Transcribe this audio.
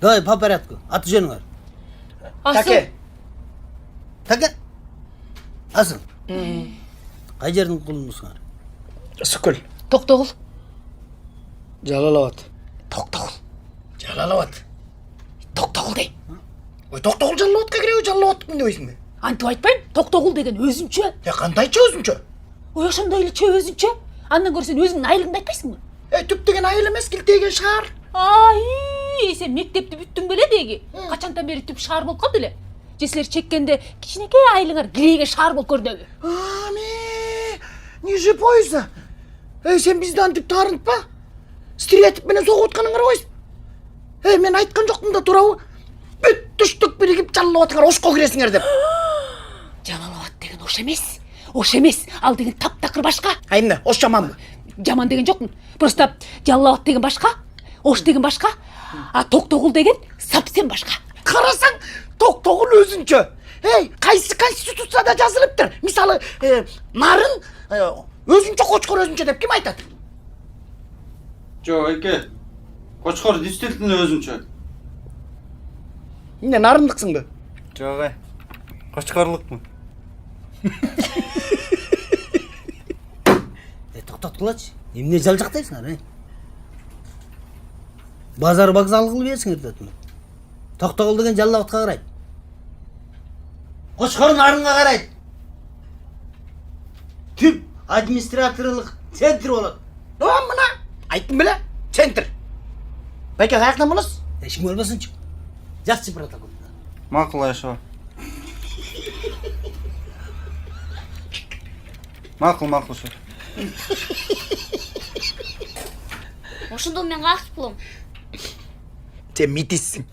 Давай по порядку. Аты жөнүң бар. Таке. Таке. Асыл. Қай жердің құлынысыңар? Сүкіл. Тоқтоғұл. Жалалабад. Тоқтоғұл. Жалалабад. Тоқтоғұл дей. Ой, Тоқтоғұл Жалалабадқа кіреу Жалалабадпын дейсің бе? Антып айтпайын, Тоқтоғұл деген өзінше. Қандайча өзінше? Ой, ошондой эле өзінше. Андан көрсен өзіңнің айлығыңды айтпайсың ба? Түп деген айыл емес, кілтеген шаар. Ай, сен мектепті бүттің беле деги. Качантан бери түп шаар болуп калды эле. Же силер чеккенде кичинекей айылыңар килейге шаар болуп көрдүбү? Ниже поезда. Сен бізді антып тарынып па? Стрелетіп менен соғып отқаныңар қойсың. Мен айтқан жоқтым да турабы. Бүт түштік бірігіп Жалалабадқа ошқа кіресіңер деп. Жалалабад деген ош эмес. Ош эмес. Ал деген таптакыр башка. Эмне, ош жаманбы? Жаман деген жокмун. Просто Жалалабад деген башка, Ош деген башка, а Токтогул деген совсем башка. Карасаң, Токтогул өзүнчө. Кайсы конституцияда жазылыптыр? Мисалы, нарын өзүнчө, Кочкор өзүнчө деп ким айтат? Жок, эке. Кочкор действительно өзүнчө. Эмне нарындыксыңбы? Жок, Кочкорлукмун. Тоқтатқылачы. Эмне жалжақтайсыңар, Базар вокзалы кылып берсиңер дедим. Токтогул деген Жалалабадка карайт. Кочкор нарынга карайт. Түп администраторлук центр болот. Мына, айттым беле, центр. Байке, каяктан болосуз? Эшиң болбосунчу. Жакшы протокол. Макул Айшо. Макул шо. Ошондо мен каяктыкылым? Сен метиссиң.